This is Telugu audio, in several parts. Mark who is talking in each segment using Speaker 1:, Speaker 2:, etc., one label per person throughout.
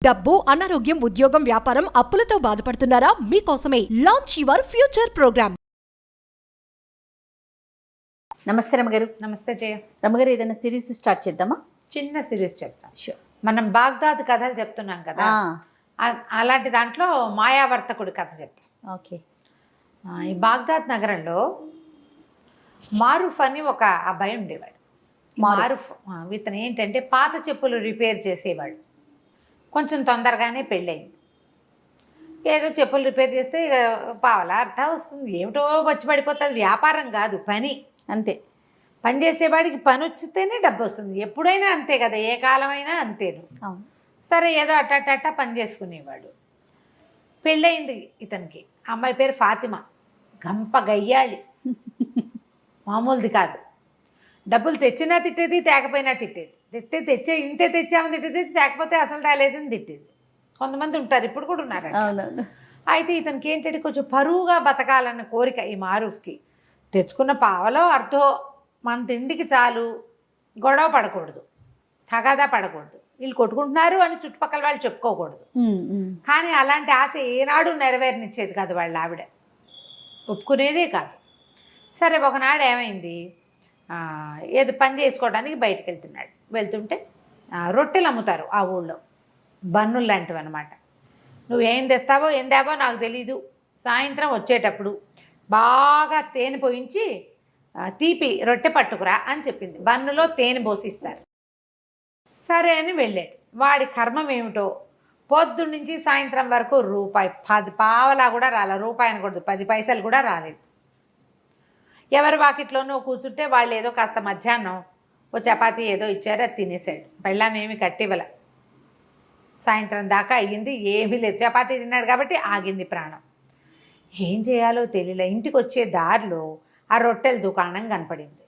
Speaker 1: డబ్బు, అనారోగ్యం, ఉద్యోగం, వ్యాపారం, అప్పులతో బాధపడుతున్నారా? మీకోసమే లాంచ్ యువర్ ఫ్యూచర్ ప్రోగ్రామ్.
Speaker 2: నమస్తే రమగారు.
Speaker 3: నమస్తే జయ.
Speaker 2: రమగారు, ఏదైనా సిరీస్ స్టార్ట్ చేద్దామా?
Speaker 3: చిన్న సిరీస్ చెప్తాను. మనం బాగ్దాద్ కథలు చెప్తున్నాం కదా, అలాంటి దాంట్లో మాయావర్తకుడి కథ చెప్తాం.
Speaker 2: ఓకే.
Speaker 3: ఈ బాగ్దాద్ నగరంలో మారూఫ్ అని ఒక అబ్బాయి ఉండేవాడు. మారూఫ్ ఇతను ఏంటంటే పాత చెప్పులు రిపేర్ చేసేవాడు. కొంచెం తొందరగానే పెళ్ళయింది. ఏదో చెప్పులు రిపేర్ చేస్తే ఇక పావలా అర్థం వస్తుంది, ఏమిటో వచ్చి పడిపోతుంది. వ్యాపారం కాదు, పని.
Speaker 2: అంతే.
Speaker 3: పని చేసేవాడికి పని వచ్చితేనే డబ్బు వస్తుంది. ఎప్పుడైనా అంతే కదా, ఏ కాలమైనా అంతేను. సరే, ఏదో అట్ట పని చేసుకునేవాడు. పెళ్ళయింది ఇతనికి. అమ్మాయి పేరు ఫాతిమా. గంప గయ్యాళి, మామూలుది కాదు. డబ్బులు తెచ్చినా తిట్టేది, తేకపోయినా తిట్టేది. ఇంతే తెచ్చామని తిట్టేది, తేకపోతే అసలు రాలేదని తిట్టేది. కొంతమంది ఉంటారు, ఇప్పుడు కూడా ఉన్నారు. అయితే ఇతనికి ఏంటంటే కొంచెం పరువుగా బతకాలన్న కోరిక ఈ మారూఫ్కి. తెచ్చుకున్న పావలో అర్థో మన తిండికి చాలు, గొడవ పడకూడదు, తగాదా పడకూడదు, వీళ్ళు కొట్టుకుంటున్నారు అని చుట్టుపక్కల వాళ్ళు చెప్పుకోకూడదు. కానీ అలాంటి ఆశ ఏనాడు నెరవేరనిచ్చేది కాదు వాళ్ళ ఆవిడ, ఒప్పుకునేదే కాదు. సరే, ఒకనాడు ఏమైంది, ఏదో పని చేసుకోవడానికి బయటకు వెళ్తుంటే రొట్టెలు అమ్ముతారు ఆ ఊళ్ళో, బన్నులు లాంటివి అనమాట. నువ్వు ఏం తెస్తావో ఏం తేవో నాకు తెలీదు, సాయంత్రం వచ్చేటప్పుడు బాగా తేనె పోయించి తీపి రొట్టె పట్టుకురా అని చెప్పింది. బన్నులో తేనె పోసిస్తారు. సరే అని వెళ్ళాడు. వాడి కర్మం ఏమిటో, పొద్దున్న నుంచి సాయంత్రం వరకు రూపాయి 10 పావలా కూడా రాలేదు. రూపాయి అనకూడదు, 10 పైసలు కూడా రాలేదు. ఎవరి వాకిట్లోనూ కూర్చుంటే వాళ్ళు ఏదో కాస్త మధ్యాహ్నం ఓ చపాతీ ఏదో ఇచ్చారు, అది తినేసాడు. పెళ్ళామేమి కట్టివ్వల. సాయంత్రం దాకా అయ్యింది, ఏమీ లేదు. చపాతీ తిన్నాడు కాబట్టి ఆగింది ప్రాణం. ఏం చేయాలో తెలియలే. ఇంటికి వచ్చే దారిలో ఆ రొట్టెల దుకాణం కనపడింది.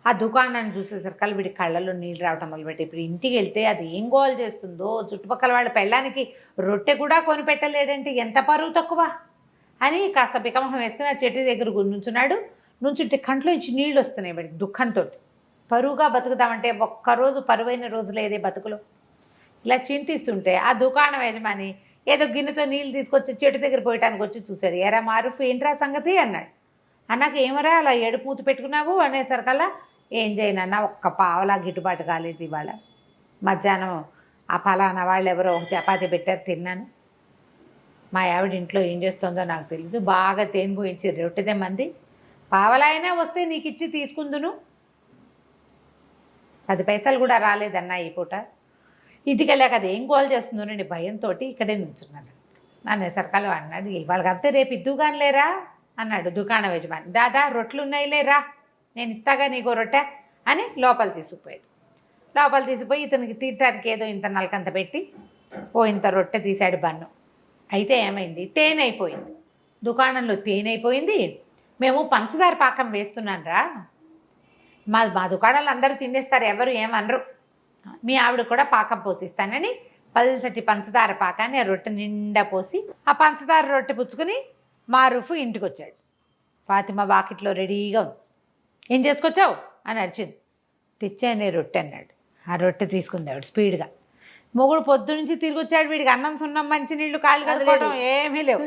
Speaker 3: ఆ దుకాణాన్ని చూసేసరికి వీడి కళ్ళల్లో నీళ్ళు రావటం మొదలుపెట్టి, ఇప్పుడు ఇంటికి వెళ్తే అది ఏం గోల్ చేస్తుందో, చుట్టుపక్కల వాళ్ళ పెళ్ళానికి రొట్టె కూడా కొనిపెట్టలేడంటే ఎంత పరువు తక్కువ అని కాస్త బికమహం వేసుకుని ఆ చెట్టు దగ్గర నుంచుంటే కంట్లో నుంచి నీళ్ళు వస్తున్నాయి వాడికి దుఃఖంతో. పరువుగా బతుకుదామంటే ఒక్కరోజు పరువైన రోజు లేదే బతుకులో. ఇలా చింతిస్తుంటే ఆ దుకాణం యజమాని ఏదో గిన్నెతో నీళ్ళు తీసుకొచ్చి చెట్టు దగ్గర పోయటానికి వచ్చి చూశాడు. ఎరా మారూఫ్, ఏంట్రా సంగతి అన్నాడు. అన్నాక ఏమరా అలా ఏడుపు మూత పెట్టుకున్నావు అనేసరికల్లా, ఏం చేయనన్నా ఒక్క పావలా గిట్టుబాటు కాలేదు ఇవాళ. మధ్యాహ్నం ఆ ఫలానా వాళ్ళు ఎవరో ఒక చపాతీ పెట్టారు, తిన్నాను. మా ఆవిడ ఇంట్లో ఏం చేస్తుందో నాకు తెలీదు, బాగా తేనె పోయించి రొట్టెదే మంది, పావలా అయినా వస్తే నీకు ఇచ్చి తీసుకుందును, 10 పైసలు కూడా రాలేదన్నా ఈ పూట. ఇంటికి వెళ్ళాక అది ఏం గోల్ చేస్తుందోనండి భయంతో ఇక్కడే నుంచున్నాను అనేసరికలు అన్నాడు. వాళ్ళకంతే రేపు ఇద్దుగాని లేరా అన్నాడు దుకాణం యజమాని. దాదా రొట్టెలు ఉన్నాయి లేరా, నేను ఇస్తాగా నీకో రొట్టె అని లోపల తీసుకుపోయి ఇతనికి తీర్చడానికి ఏదో ఇంత నలకంత పెట్టి ఇంత రొట్టె తీశాడు బన్ను. అయితే ఏమైంది, తేనె అయిపోయింది దుకాణంలో. తేనె అయిపోయింది. మేము పంచదార పాకం వేస్తున్నాను రా, మా దుకాణాలు అందరూ తినేస్తారు, ఎవరు ఏమనరు, మీ ఆవిడ కూడా పాకం పోసిస్తానని పల్చటి పంచదార పాకాన్ని ఆ రొట్టె నిండా పోసి ఆ పంచదార రొట్టె పుచ్చుకొని మారూఫ్ ఇంటికి వచ్చాడు. ఫాతిమా వాకిట్లో రెడీగా ఉంది. ఏం చేసుకొచ్చావు అని అరిచింది. తెచ్చానే రొట్టె అన్నాడు. ఆ రొట్టె తీసుకుంది ఆవిడ స్పీడ్గా. మొగుడు పొద్దు నుంచి తిరిగి వచ్చాడు, వీడికి అన్నం సున్నం మంచినీళ్ళు కాళ్ళు కదలడం ఏమీ లేవు.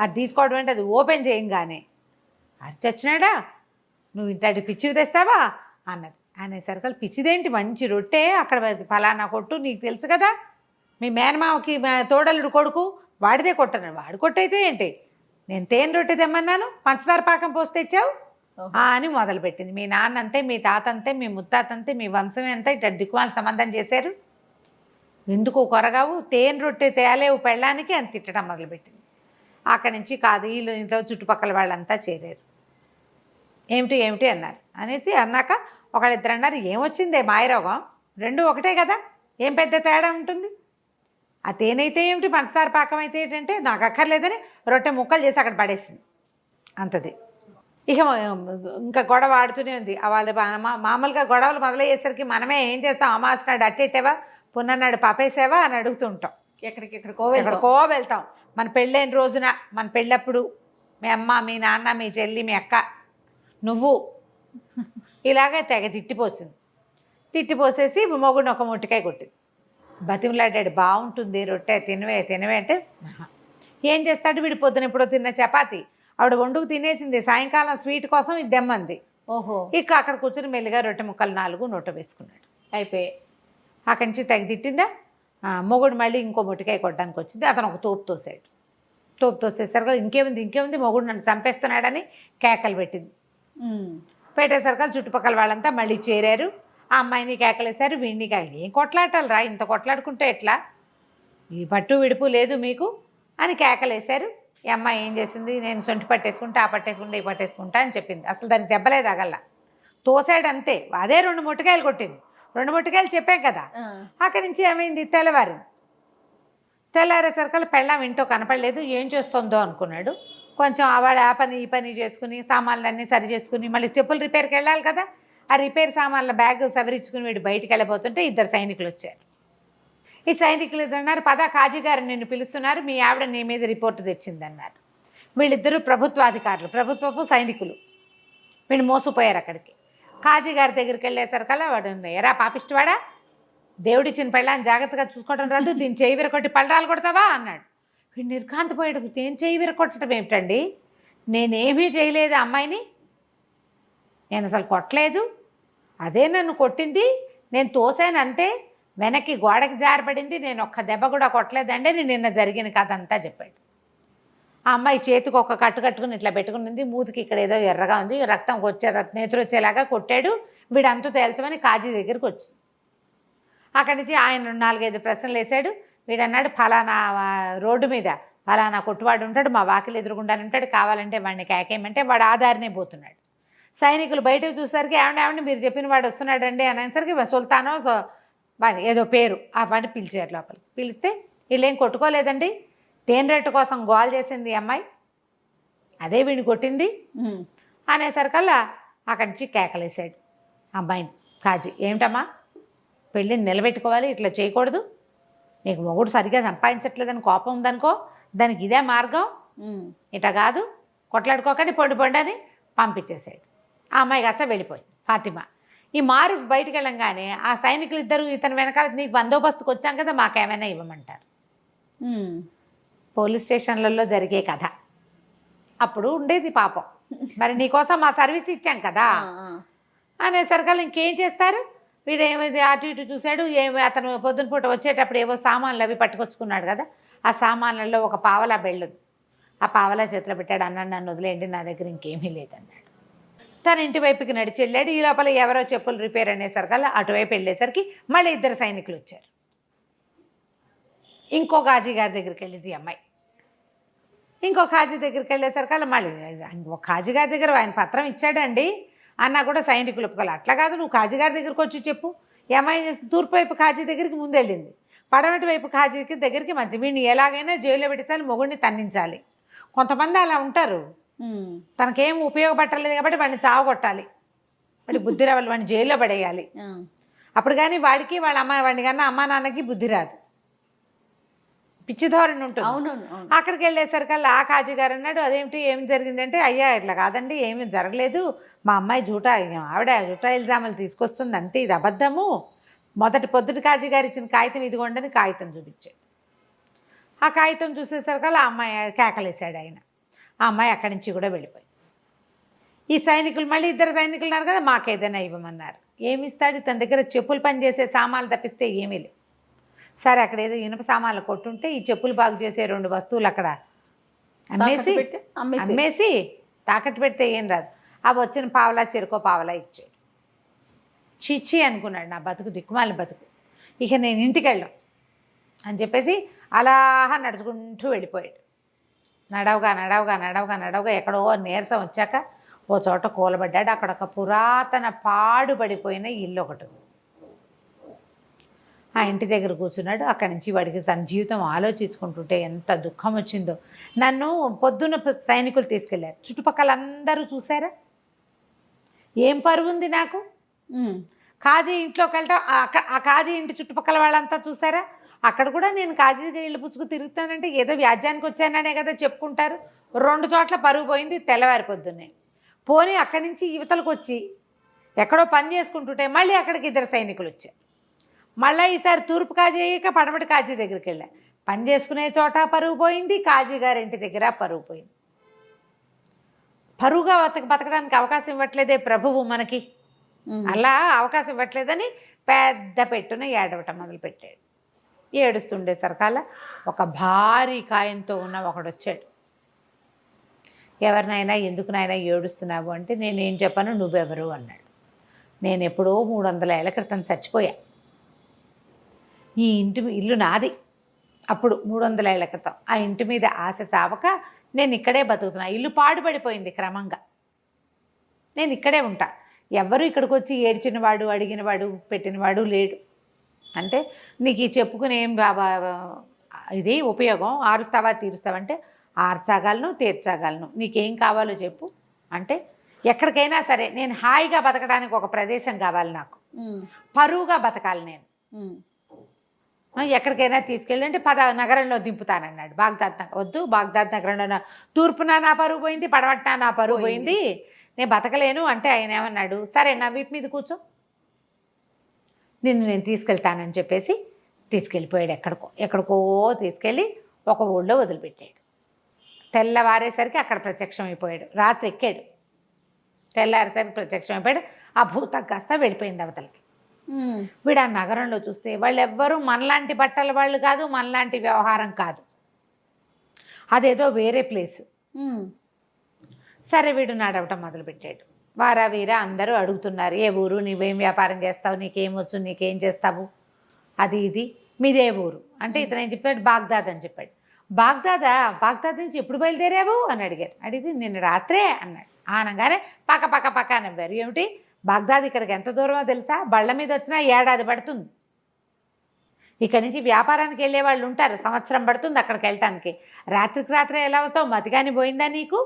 Speaker 3: అది తీసుకోవడం అంటే అది ఓపెన్ చేయంగానే అరిచొచ్చినాడా, నువ్వు ఇంటి పిచ్చివి తెస్తావా అన్నది. అనేసరికి పిచ్చిదేంటి, మంచి రొట్టె అక్కడ ఫలానా కొట్టు, నీకు తెలుసు కదా, మీ మేనమామకి తోడలుడు కొడుకు వాడిదే కొట్టను. వాడు కొట్టయితే ఏంటి, నేను తేనె రొట్టె తెమ్మన్నాను, పంచదార పాకం పోసి తెచ్చావు అని మొదలుపెట్టింది. మీ నాన్న అంతే, మీ తాత అంతే, మీ ముత్తాత అంతే, మీ వంశమే అంతా ఇట్లా దిక్కుమాల సంబంధం చేశారు, ఎందుకు కొరగావు, తేనె రొట్టె తేలేవు పెళ్ళానికి అని తిట్టడం మొదలుపెట్టింది. అక్కడి నుంచి కాదు, వీళ్ళు ఇంట్లో చుట్టుపక్కల వాళ్ళంతా చేరారు. ఏమిటి అన్నారు. అనేసి అన్నాక ఒకళ్ళిద్దరు అన్నారు, ఏమొచ్చిందే మాయరోగం, రెండు ఒకటే కదా, ఏం పెద్ద తేడా ఉంటుంది, ఆ తేనె అయితే ఏమిటి, పంచదార పాకం అయితే ఏంటంటే నాకు అక్కర్లేదని రొట్టె ముక్కలు చేసి అక్కడ పడేసింది. అంతది. ఇక ఇంకా గొడవ ఆడుతూనే ఉంది. వాళ్ళ మామూలుగా గొడవలు మొదలయ్యేసరికి మనమే ఏం చేస్తాం, అమావాస్య నాడు అట్టేసావా, పున్ననాడు పాపేసావా అని అడుగుతుంటాం. ఎక్కడికో వెళ్తాం. మన పెళ్ళైన రోజున, మన పెళ్ళప్పుడు మీ అమ్మ, మీ నాన్న, మీ చెల్లి, మీ అక్క, నువ్వు ఇలాగే తెగ తిట్టిపోసింది. తిట్టిపోసేసి మొగుడిని ఒక ముట్టికాయ కొట్టింది. బతిమలాడాడు, బాగుంటుంది రొట్టె తినవే తినవే అంటే ఆహా. ఏం చేస్తాడు వీడు, పొద్దున ఎప్పుడో తిన్న చపాతి ఆవిడ వండుకు తినేసింది, సాయంకాలం స్వీట్ కోసం ఇది దెమ్మంది.
Speaker 2: ఓహో.
Speaker 3: ఇక అక్కడ కూర్చొని మెల్లిగా రొట్టె ముక్కలు 4 నోట వేసుకున్నాడు. అయిపోయి అక్కడి నుంచి తెగ తిట్టిందా. మొగుడు మళ్ళీ ఇంకో మొట్టికాయ కొట్టడానికి వచ్చింది. అతను ఒక తోపు తోసాడు. తోపు తోసేసరికి ఇంకేముంది మొగుడు నన్ను చంపేస్తున్నాడని కేకలు పెట్టింది. పెట్టేసరికి చుట్టుపక్కల వాళ్ళంతా మళ్ళీ చేరారు. ఆ అమ్మాయిని కేకలేశారు, వీడిని కేకలు. ఏం కొట్లాటాలు రా, ఇంత కొట్లాడుకుంటే ఎట్లా, ఈ పట్టు విడుపు లేదు మీకు అని కేకలేశారు. ఈ అమ్మాయి ఏం చేసింది, నేను సొంటి పట్టేసుకుంటా, ఆ పట్టేసుకుంటా, ఈ పట్టేసుకుంటా అని చెప్పింది. అసలు దానికి దెబ్బలే తగల్లా, తోసాడు అంతే. అదే 2 మొట్టికాయలు కొట్టింది. 2 మొట్టికాయలు చెప్పాం కదా. అక్కడి నుంచి ఏమైంది, తెల్లారేసరికల్లా పెళ్ళాం ఇంట్లో కనపడలేదు. ఏం చేస్తుందో అనుకున్నాడు. కొంచెం ఆవాడు ఆ పని ఈ పని చేసుకుని సామాన్లన్నీ సరి చేసుకుని మళ్ళీ చెప్పులు రిపేర్కి వెళ్ళాలి కదా. ఆ రిపేర్ సామాన్ల బ్యాగ్ సవరించుకుని వీడు బయటికి వెళ్ళిపోతుంటే 2 సైనికులు వచ్చారు. ఈ సైనికులు అన్నారు, పద కాజీ గారు నిన్ను పిలుస్తున్నారు, మీ ఆవిడ నీ మీద రిపోర్టు తెచ్చిందన్నారు. వీళ్ళిద్దరూ ప్రభుత్వాధికారులు, ప్రభుత్వపు సైనికులు. వీళ్ళు మోసపోయారు అక్కడికి. కాజీ గారి దగ్గరికి వెళ్ళేసరికల్లా వాడు, ఎరా పాపిష్టివాడా, దేవుడిచ్చిన పెళ్ళాన్ని జాగ్రత్తగా చూసుకోవడం రాదు, దీన్ని చేయి విరకొట్టి పళ్ళరాలు కొడతావా అన్నాడు. వీడు నిర్ఘాంతపోయాడు. నేను చేయి విరకొట్టడం ఏమిటండి, నేనేమీ చేయలేదు అమ్మాయిని, నేను అసలు కొట్టలేదు, అదే నన్ను కొట్టింది, నేను తోసాను అంతే, వెనక్కి గోడకి జారపడింది, నేను ఒక్క దెబ్బ కూడా కొట్టలేదండి, నేను నిన్న జరిగిన కథ అంతా చెప్పాడు. ఆ అమ్మాయి చేతికి ఒక కట్టు కట్టుకుని ఇట్లా పెట్టుకునింది, మూతికి ఇక్కడ ఏదో ఎర్రగా ఉంది, రక్తం నేతులు వచ్చేలాగా కొట్టాడు, వీడంతా తేల్చమని కాజీ దగ్గరికి వచ్చింది. అక్కడి నుంచి ఆయన 4-5 ప్రశ్నలు వేశాడు. వీడన్నాడు, ఫలానా రోడ్డు మీద ఫలానా కొట్టువాడు ఉంటాడు, మా వాకిలు ఎదురుగుండానే ఉంటాడు, కావాలంటే వాడిని కేకేయమంటే వాడు ఆధారనే పోతున్నాడు. సైనికులు బయటకు చూసరికి ఏమండి మీరు చెప్పిన వాడు వస్తున్నాడండి అనేసరికి సుల్తానో వాడి ఏదో పేరు ఆ వాడిని పిలిచారు లోపలికి. పిలిస్తే వీళ్ళేం కొట్టుకోలేదండి, తేనె కోసం గోల్ చేసింది అమ్మాయి, అదే వీడిని కొట్టింది అనేసరికల్లా అక్కడి నుంచి కేకలేసాడు అమ్మాయిని కాజీ. ఏమిటమ్మా, పెళ్ళిని నిలబెట్టుకోవాలి, ఇట్లా చేయకూడదు, నీకు మొగుడు సరిగ్గా సంపాదించట్లేదని కోపం ఉందనుకో, దానికి ఇదే మార్గం, ఇట్లా కాదు, కొట్లాడుకోకండి, పొండి అని పంపించేసాడు. ఆ అమ్మాయి కాస్త వెళ్ళిపోయింది ఫాతిమా. ఈ మారూఫ్ బయటికి వెళ్ళంగానే ఆ సైనికులు ఇద్దరు ఇతని వెనకాల, నీకు బందోబస్తుకు వచ్చాం కదా, మాకేమైనా ఇవ్వమంటారు. పోలీస్ స్టేషన్లలో జరిగే కథ అప్పుడు ఉండేది పాపం. మరి నీకోసం మా సర్వీస్ ఇచ్చాం కదా అనేసరికల్లా ఇంకేం చేస్తారు. వీడు ఏమైంది అటు ఇటు చూశాడు. అతను పొద్దున పూట వచ్చేటప్పుడు ఏవో సామాన్లు అవి పట్టుకొచ్చుకున్నాడు కదా, ఆ సామాన్లలో ఒక పావలా బెళ్ళుంది. ఆ పావలా చేతిలో పెట్టాడు. అన్నాడు, నన్ను వదిలేయండి, నా దగ్గర ఇంకేమీ లేదన్నాడు. తన ఇంటి వైపుకి నడిచి వెళ్ళాడు. ఈ లోపల ఎవరో చెప్పులు రిపేర్ అనేసరికల్లా అటువైపు వెళ్ళేసరికి మళ్ళీ 2 సైనికులు వచ్చారు. ఇంకో కాజీ గారి దగ్గరికి వెళ్ళింది ఈ అమ్మాయి. ఇంకో కాజీ దగ్గరికి వెళ్ళేసరికల్లా మళ్ళీ ఒక కాజీ గారి దగ్గర ఆయన పత్రం ఇచ్చాడండి అన్నా కూడా సైనికులు ఒప్పుకోవాలి. అట్లా కాదు, నువ్వు కాజీ గారి దగ్గరికి వచ్చి చెప్పు. ఈ అమ్మాయి తూర్పు వైపు కాజీ దగ్గరికి ముందు వెళ్ళింది, పడమటి వైపు కాజీ దగ్గరికి మంచి. వీడిని ఎలాగైనా జైల్లో పెట్టాలి, మొగుడిని తన్నించాలి. కొంతమంది అలా ఉంటారు, తనకేం ఉపయోగపట్టలేదు కాబట్టి వాడిని చావగొట్టాలి, వాడి బుద్ధి రావాలి, వాడిని జైల్లో పడేయాలి. అప్పుడు కానీ వాడికి వాళ్ళ వాడిని కన్నా అమ్మా నాన్నకి బుద్ధి రాదు, పిచ్చి ధోరణి ఉంటుంది.
Speaker 2: అవునవును.
Speaker 3: అక్కడికి వెళ్ళేసరికల్లా ఆ కాజీ గారు అన్నాడు, అదేమిటి ఏం జరిగిందంటే, అయ్యా ఇట్లా కాదండి, ఏమీ జరగలేదు, మా అమ్మాయి ఆవిడ జూటా ఇల్జాములు తీసుకొస్తుంది అంతే, ఇది అబద్ధము. పొద్దుటి కాజీ గారు ఇచ్చిన కాగితం ఇదిగోండని కాగితం చూపించాడు. ఆ కాగితం చూసేసరికల్లా ఆ అమ్మాయి కేకలేశాడు ఆయన. ఆ అమ్మాయి అక్కడి నుంచి కూడా వెళ్ళిపోయి. ఈ సైనికులు మళ్ళీ 2 సైనికులు ఉన్నారు కదా, మాకేదైనా ఇవ్వమన్నారు. ఏమి ఇస్తాడు, తన దగ్గర చెప్పులు పనిచేసే సామాన్లు తప్పిస్తే ఏమీ లేవు. సరే అక్కడ ఏదో ఇనుప సామాన్లు కొట్టుంటే ఈ చెప్పులు బాగు చేసే 2 వస్తువులు అక్కడ అమ్మేసి తాకట్టు పెడితే ఏం రాదు. అవి వచ్చిన పావలా చెరుకో పావలా ఇచ్చాడు. చిచ్చి అనుకున్నాడు, నా బతుకు దిక్కుమాలి బతుకు, ఇక నేను ఇంటికి వెళ్ళాం అని చెప్పేసి అలా నడుచుకుంటూ వెళ్ళిపోయాడు. నడవగా ఎక్కడో నీరసం వచ్చాక ఓ చోట కూలబడ్డాడు. అక్కడ ఒక పురాతన పాడుపడిపోయిన ఇల్లు ఒకటి. ఆ ఇంటి దగ్గర కూర్చున్నాడు. అక్కడి నుంచి వాడికి తన జీవితం ఆలోచించుకుంటుంటే ఎంత దుఃఖం వచ్చిందో. నన్ను పొద్దున్న సైనికులు తీసుకెళ్ళారు, చుట్టుపక్కల అందరూ చూసారా, ఏం పరువు ఉంది నాకు. కాజీ ఇంట్లోకి వెళ్తా, ఆ కాజీ ఇంటి చుట్టుపక్కల వాళ్ళంతా చూసారా, అక్కడ కూడా నేను కాజీ ఇళ్ళు పుచ్చుకు తిరుగుతానంటే ఏదో వ్యాజ్యానికి వచ్చాననే కదా చెప్పుకుంటారు. 2 చోట్ల పరుగు పోయింది తెల్లవారి పొద్దున్నే. పోనీ అక్కడి నుంచి యువతలకు వచ్చి ఎక్కడో పని చేసుకుంటుంటే మళ్ళీ అక్కడికి 2 సైనికులు వచ్చారు. మళ్ళీ ఈసారి తూర్పు కాజీ అయ్యాక పడమటి కాజీ దగ్గరికి వెళ్ళా. పని చేసుకునే చోట పరువు పోయింది, కాజీ గారింటి దగ్గర పరువు పోయింది. పరువుగా బతకడానికి అవకాశం ఇవ్వట్లేదే ప్రభువు మనకి, అలా అవకాశం ఇవ్వట్లేదని పెద్ద పెట్టున ఏడవటం మొదలుపెట్టాడు. ఏడుస్తుండేసరికల్లా ఒక భారీ కాయంతో ఉన్న ఒకడు వచ్చాడు. ఎవరినైనా ఎందుకునైనా ఏడుస్తున్నావు అంటే నేనేం చెప్పాను, నువ్వెవరు అన్నాడు. నేను ఎప్పుడో 300 ఏళ్ల క్రితం చచ్చిపోయా. ఈ ఇల్లు నాది అప్పుడు 300 ఏళ్ల క్రితం. ఆ ఇంటి మీద ఆశ చావక నేను ఇక్కడే బతుకుతున్నా. ఇల్లు పాడుపడిపోయింది క్రమంగా, నేను ఇక్కడే ఉంటా. ఎవరు ఇక్కడికి వచ్చి ఏడ్చినవాడు, అడిగినవాడు, పెట్టినవాడు లేడు. అంటే నీకు ఈ చెప్పుకుని ఏం ఇది ఉపయోగం, ఆరుస్తావా తీరుస్తావంటే ఆర్చగలను, తీర్చగలను, నీకేం కావాలో చెప్పు అంటే ఎక్కడికైనా సరే నేను హాయిగా బతకడానికి ఒక ప్రదేశం కావాలి, నాకు పరువుగా బతకాలి, నేను ఎక్కడికైనా తీసుకెళ్ళి అంటే నగరంలో దింపుతానన్నాడు. బాగ్దాద్ నగరం వద్దు, బాగ్దాద్ నగరంలో తూర్పున నా పరువు పోయింది, పడమట్న నా పరువు పోయింది, నేను బతకలేను అంటే ఆయన ఏమన్నాడు, సరే నా వీపు మీద కూర్చో, నిన్ను నేను తీసుకెళ్తానని చెప్పేసి తీసుకెళ్ళిపోయాడు. ఎక్కడికో తీసుకెళ్ళి ఒక ఊళ్ళో వదిలిపెట్టాడు. తెల్లవారేసరికి అక్కడ ప్రత్యక్షం అయిపోయాడు. రాత్రి ఎక్కాడు, తెల్లారేసరికి ప్రత్యక్షం అయిపోయాడు. ఆ భూతం కాస్త వెళ్ళిపోయింది అవతలకి. వీడు ఆ నగరంలో చూస్తే వాళ్ళు ఎవ్వరూ మనలాంటి బట్టల వాళ్ళు కాదు, మనలాంటి వ్యవహారం కాదు, అదేదో వేరే ప్లేస్. సరే వీడు నడవటం మొదలుపెట్టాడు. వారా వీరా అందరూ అడుగుతున్నారు, ఏ ఊరు, నువ్వేం వ్యాపారం చేస్తావు, నీకేమొచ్చు, నీకేం చేస్తావు, అది ఇది, మీదే ఊరు అంటే ఇతను ఏం చెప్పాడు, బాగ్దాద్ అని చెప్పాడు. బాగ్దాద్ నుంచి ఎప్పుడు బయలుదేరావు అని అడిగారు. అడిగితే నిన్న రాత్రే అన్నాడు. అనగానే పక్క నవ్వారు. ఏమిటి బాగ్దాద్ ఇక్కడికి ఎంత దూరమో తెలుసా, బళ్ళ మీద వచ్చినా 1 ఏడాది పడుతుంది. ఇక్కడి నుంచి వ్యాపారానికి వెళ్ళే వాళ్ళు ఉంటారు, సంవత్సరం పడుతుంది అక్కడికి వెళ్ళటానికి. రాత్రికి రాత్రే ఎలా వస్తావు, మతిగాని పోయిందా నీకు,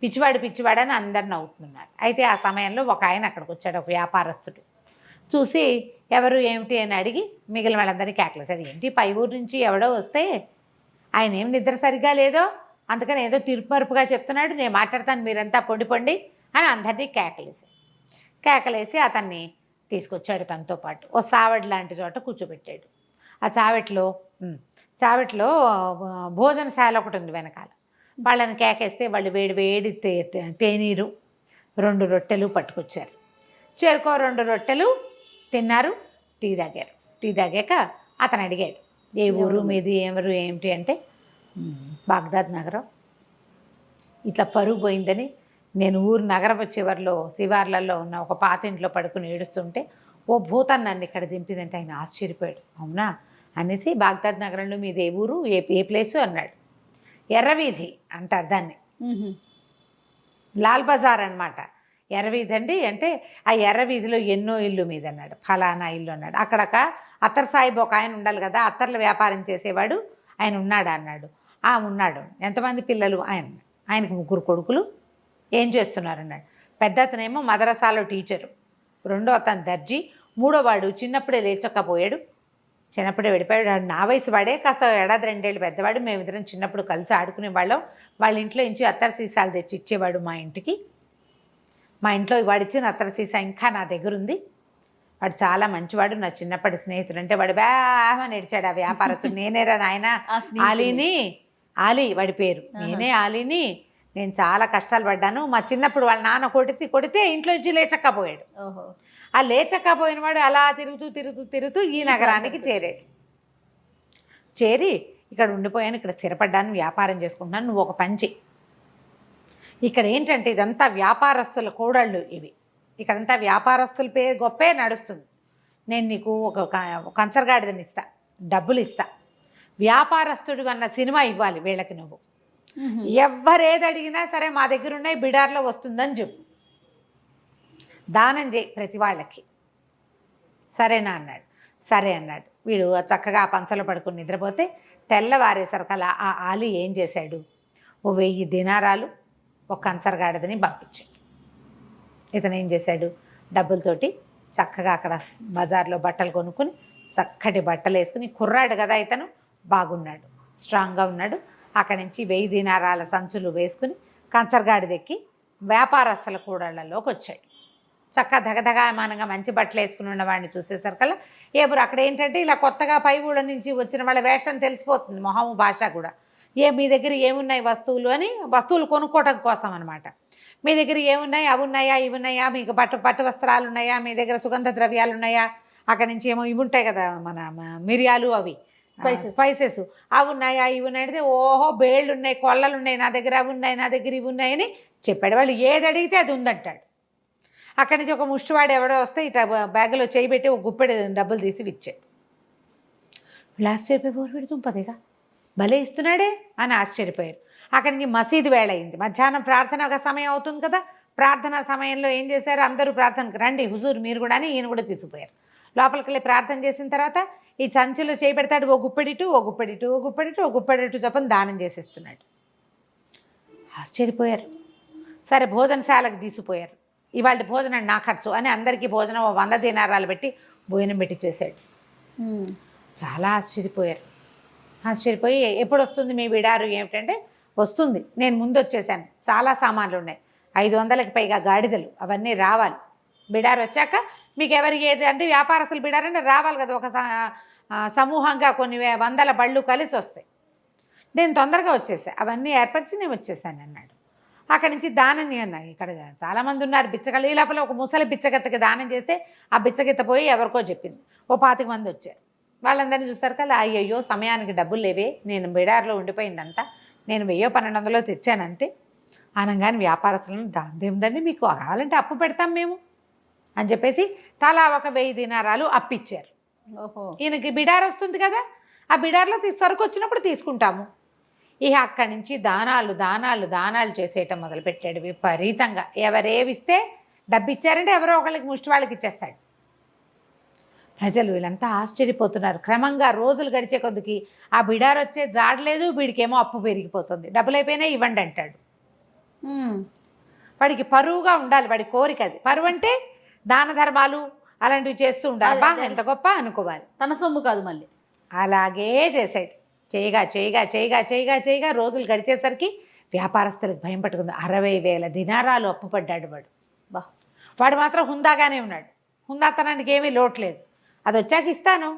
Speaker 3: పిచ్చివాడని అందరు నవ్వుతున్నారు. అయితే ఆ సమయంలో ఒక ఆయన అక్కడికి వచ్చాడు, ఒక వ్యాపారస్తుడు. చూసి ఎవరు ఏమిటి అని అడిగి మిగిలిన వాళ్ళందరినీ కేకలేసాడు. ఏంటి పై ఊరు నుంచి ఎవడో వస్తే ఆయన ఏం నిద్ర సరిగ్గా లేదో, అందుకని ఏదో తీర్పుమరుపుగా చెప్తున్నాడు, నేను మాట్లాడతాను, మీరంతా పొండి అని అందరినీ కేకలేసి అతన్ని తీసుకొచ్చాడు. తనతో పాటు ఓ సావడి లాంటి చోట కూర్చోబెట్టాడు. ఆ చావట్లో భోజనశాల ఒకటి ఉంది వెనకాల. వాళ్ళని కేకేస్తే వాళ్ళు వేడి తేనీరు 2 రొట్టెలు పట్టుకొచ్చారు. చేరుకో 2 రొట్టెలు తిన్నారు, టీ తాగారు. టీ తాగాక అతను అడిగాడు, ఏ ఊరు మీది, ఎవరు ఏమిటి అంటే బాగ్దాద్ నగరం, ఇట్లా పరుగు పోయిందని నేను ఊరు నగరపు చివరిలో శివార్లలో ఉన్న ఒక పాత ఇంట్లో పడుకుని ఏడుస్తుంటే ఓ భూతం నన్ను ఇక్కడ దింపిందంటే ఆయన ఆశ్చర్యపోయాడు. అవునా అనేసి బాగ్దాద్ నగరంలో మీది ఏ ఊరు, ఏ ప్లేసు అన్నాడు. ఎర్రవీధి అంటారు దాన్ని, లాల్ బజార్ అనమాట. ఎర్రవీధి అండి అంటే ఆ ఎర్రవీధిలో ఎన్నో ఇల్లు మీద అన్నాడు, ఫలానా ఇల్లు అన్నాడు. అక్కడక అత్తర్ సాహిబ్ ఒక ఆయన ఉండాలి కదా, అత్తర్ల వ్యాపారం చేసేవాడు ఆయన ఉన్నాడా అన్నాడు. ఉన్నాడు. ఎంతమంది పిల్లలు, ఆయనకు 3 కొడుకులు, ఏం చేస్తున్నారు అన్నాడు. పెద్ద అతనేమో మదరసాలో టీచరు, రెండో అతను దర్జీ, మూడో వాడు చిన్నప్పుడే లేచకపోయాడు, చిన్నప్పుడే వెళ్ళిపోయాడు. నా వయసు వాడే, కాస్త 1-2 ఏళ్ళు పెద్దవాడు. మేమిద్దరం చిన్నప్పుడు కలిసి ఆడుకునే వాళ్ళం. వాళ్ళ ఇంట్లో నుంచి అత్తర్ సీసాలు తెచ్చి ఇచ్చేవాడు మా ఇంటికి. మా ఇంట్లో వాడిచ్చిన అత్తర్ సీసా ఇంకా నా దగ్గర ఉంది. వాడు చాలా మంచివాడు, నా చిన్నప్పటి స్నేహితుడు. అంటే వాడు బాగా నడిచాడు ఆ వ్యాపారస్తుడు. నేనేరా నాయన ఆలీ వాడి పేరు, నేనే ఆలీని. నేను చాలా కష్టాలు పడ్డాను. మా చిన్నప్పుడు వాళ్ళ నాన్న కొడితే ఇంట్లో నుంచి లేచక్కపోయాడు. ఆ లేచక్కపోయిన వాడు అలా తిరుగుతూ ఈ నగరానికి చేరి ఇక్కడ ఉండిపోయాను, ఇక్కడ స్థిరపడ్డాను, వ్యాపారం చేసుకుంటున్నాను, నువ్వు ఒక పని చెయ్యి. ఇక్కడ ఏంటంటే ఇదంతా వ్యాపారస్తుల కోడళ్ళు ఇవి, ఇక్కడంతా వ్యాపారస్తుల పేరు గొప్పే నడుస్తుంది. నేను నీకు ఒక కంచరగాడిదని ఇస్తా, డబ్బులు ఇస్తా, వ్యాపారస్తుడు అన్న సినిమా ఇవ్వాలి వీళ్ళకి. నువ్వు ఎవరేది అడిగినా సరే మా దగ్గర ఉన్నాయి, బిడార్లో వస్తుందని చెప్పు, దానం చేయి ప్రతి వాళ్ళకి, సరేనా అన్నాడు. సరే అన్నాడు. వీడు చక్కగా ఆ పంచలో పడుకుని నిద్రపోతే తెల్లవారేసరికల్లా ఆ ఆలీ ఏం చేశాడు, ఓ 1000 దినారాలు ఒక కంచరగాడిదని పంపించాడు. ఇతను ఏం చేశాడు, డబ్బులతోటి చక్కగా అక్కడ బజార్లో బట్టలు కొనుక్కుని చక్కటి బట్టలు వేసుకుని, కుర్రాడు కదా ఇతను, బాగున్నాడు, స్ట్రాంగ్గా ఉన్నాడు. అక్కడి నుంచి 1000 దినారాల సంచులు వేసుకుని కంచరగాడి దెక్కి వ్యాపారస్తుల కూడళ్లలోకి వచ్చాడు. చక్కగా దగదగామానంగా మంచి బట్టలు వేసుకుని ఉన్న వాడిని చూసేసరికల్లా ఎవరు అక్కడ ఏంటంటే ఇలా కొత్తగా పై ఊళ్ళ నుంచి వచ్చిన వాళ్ళ వేషం తెలిసిపోతుంది, మొహము భాష కూడా. మీ దగ్గర ఏమున్నాయి వస్తువులు అని, వస్తువులు కొనుక్కోవటం కోసం అనమాట. మీ దగ్గర ఏమున్నాయి, అవి ఉన్నాయా, ఇవి ఉన్నాయా, మీకు పట్టు వస్త్రాలు ఉన్నాయా, మీ దగ్గర సుగంధ ద్రవ్యాలు ఉన్నాయా, అక్కడి నుంచి ఏమో ఇవి ఉంటాయి కదా మన మిరియాలు, అవి స్పైసెస్ అవి ఉన్నాయా, ఇవి ఉన్నాయి అంటే ఓహో బేళ్ళు ఉన్నాయి, కొల్లలు ఉన్నాయి, నా దగ్గర అవి ఉన్నాయి, నా దగ్గర ఇవి ఉన్నాయని చెప్పాడు. వాళ్ళు ఏది అడిగితే అది ఉందంటాడు. అక్కడి నుంచి ఒక ముష్టివాడు ఎవడో వస్తే ఇట్లా బ్యాగులో చేయి పెట్టి ఒక గుప్పెడు డబ్బులు తీసి ఇచ్చాడు. వీళ్ళు ఆశ్చర్యపోయి వీడు తుంపదేగా భలే ఇస్తున్నాడే అని ఆశ్చర్యపోయారు. అక్కడి నుంచి మసీదు వేళ అయింది, మధ్యాహ్నం ప్రార్థన ఒక సమయం అవుతుంది కదా. ప్రార్థనా సమయంలో ఏం చేశారు, అందరూ ప్రార్థనకు రండి హుజూర్ మీరు కూడా అని ఈయన కూడా తీసుకుపోయారు. లోపలికి వెళ్ళి ప్రార్థన చేసిన తర్వాత ఈ సంచిలో చేయి పెడతాడు, ఓ గుప్పెడిటు ఓ గుప్పెడిటు ఓ గుప్పెడిటు ఓ గుప్పెడిటు చెప్పని దానం చేసేస్తున్నాడు. ఆశ్చర్యపోయారు. సరే భోజనశాలకు తీసుకుపోయారు. ఇవాళ భోజనం నా ఖర్చు అని అందరికీ భోజనం 100 దీనారాలు పెట్టి భోజనం పెట్టి చేశాడు. చాలా ఆశ్చర్యపోయారు. ఆశ్చర్యపోయి ఎప్పుడు వస్తుంది మీ బిడారు ఏమిటంటే, వస్తుంది, నేను ముందు వచ్చేసాను, చాలా సామాన్లు ఉన్నాయి, 500కి పైగా గాడిదలు, అవన్నీ రావాలి. బిడారు వచ్చాక మీకు ఎవరికి ఏది అంటే వ్యాపారస్తులు బిడారంటే రావాలి కదా, ఒక సమూహంగా కొన్ని వందల బళ్ళు కలిసి వస్తాయి. నేను తొందరగా వచ్చేసాను, అవన్నీ ఏర్పరిచి నేను వచ్చేసాను అన్నాడు. అక్కడి నుంచి దానం అన్నాడు. ఇక్కడ చాలామంది ఉన్నారు బిచ్చగళ్ళు. ఈ లోపల ఒక ముసలి బిచ్చగత్తకి దానం చేస్తే ఆ బిచ్చగిత్త పోయి ఎవరికో చెప్పింది. ఓ 25 మంది వచ్చారు. వాళ్ళందరినీ చూస్తారు కదా, అయ్యయ్యో సమయానికి డబ్బులు లేవే, నేను బిడార్లో ఉండిపోయిందంతా, నేను 1000-1200 తెచ్చాను అంతే అనగానే వ్యాపారస్తులను దాందేముందండి, మీకు కావాలంటే అప్పు పెడతాం మేము అని చెప్పేసి తలా ఒక 1000 దీనారాలు అప్పిచ్చారు.
Speaker 2: ఓహో,
Speaker 3: ఈయనకి బిడార్ వస్తుంది కదా, ఆ బిడార్లో సరుకు వచ్చినప్పుడు తీసుకుంటాము. ఇక అక్కడి నుంచి దానాలు దానాలు దానాలు చేసేయటం మొదలుపెట్టాడు విపరీతంగా. ఎవరేవిస్తే డబ్బు ఇచ్చారంటే ఎవరో ఒకళ్ళకి ముష్టి వాళ్ళకి ఇచ్చేస్తాడు. ప్రజలు వీళ్ళంతా ఆశ్చర్యపోతున్నారు. క్రమంగా రోజులు గడిచే కొద్దికి ఆ బిడార్ వచ్చే జాడలేదు, వీడికేమో అప్పు పెరిగిపోతుంది. డబ్బులు అయిపోయినా ఇవ్వండి అంటాడు. వాడికి పరువుగా ఉండాలి, వాడి కోరిక అది. పరువు అంటే దాన ధర్మాలు అలాంటివి చేస్తూ ఉండాలి. బా ఎంత గొప్ప అనుకోవాలి,
Speaker 2: తన సొమ్ము కాదు మళ్ళీ.
Speaker 3: అలాగే చేశాడు. చేయగా చేయగా చేయగా చేయగా చేయగా రోజులు గడిచేసరికి వ్యాపారస్తులకు భయం పట్టుకుంది. 60,000 దినారాలు అప్పు పడ్డాడు వాడు. వాడు మాత్రం హుందాగానే ఉన్నాడు, హుందాతనానికి ఏమీ లోట్లేదు. అది వచ్చాక ఇస్తాను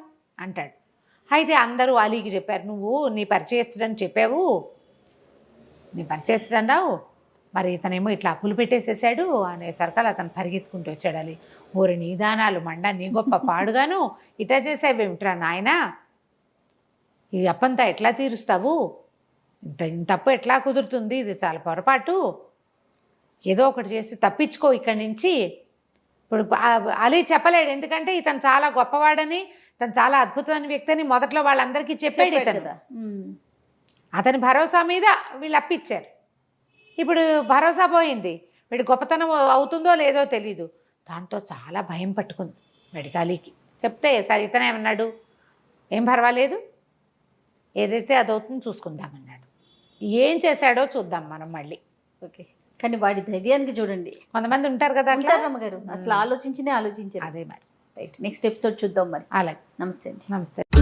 Speaker 3: అంటాడు. అయితే అందరూ అలీకి చెప్పారు, నువ్వు నీ పరిచయస్తుడని చెప్పావు, నీ పరిచయస్తుడన్నావు, మరి ఇతనేమో ఇట్లా అప్పులు పెట్టేసేసాడు అనేసరికల్ అతను పరిగెత్తుకుంటూ వచ్చాడు. అలీ, ఊరి నీ దానాలు మండ, నీ గొప్ప పాడుగాను ఇట్లా చేసావేమిట్రా నాయనా, ఈ అప్పంతా ఎట్లా తీరుస్తావు, ఇంత అప్పు ఎట్లా కుదురుతుంది, ఇది చాలా పొరపాటు, ఏదో ఒకటి చేసి తప్పించుకో ఇక్కడి నుంచి. ఇప్పుడు అలీ చెప్పలేడు, ఎందుకంటే ఇతను చాలా గొప్పవాడని, తను చాలా అద్భుతమైన వ్యక్తి అని మొదట్లో వాళ్ళందరికీ చెప్పాడు ఇతను. అతని భరోసా మీద వీళ్ళు అప్పిచ్చారు. ఇప్పుడు భరోసా పోయింది, వీడి గొప్పతనం అవుతుందో లేదో తెలీదు. దాంతో చాలా భయం పట్టుకుంది వీడికి. అలీకి చెప్తే సార్ ఇతనేమన్నాడు, ఏం పర్వాలేదు, ఏదైతే అదవుతుందో చూసుకుందామన్నాడు. ఏం చేశాడో చూద్దాం మనం మళ్ళీ.
Speaker 2: ఓకే, కానీ వాడి ధైర్యానికి చూడండి.
Speaker 3: కొంతమంది ఉంటారు కదా
Speaker 2: అమ్మగారు, అసలు ఆలోచించారు.
Speaker 3: అదే మరి.
Speaker 2: రైట్, నెక్స్ట్ ఎపిసోడ్ చూద్దాం మరి.
Speaker 3: అలాగే,
Speaker 2: నమస్తే అండి.
Speaker 3: నమస్తే.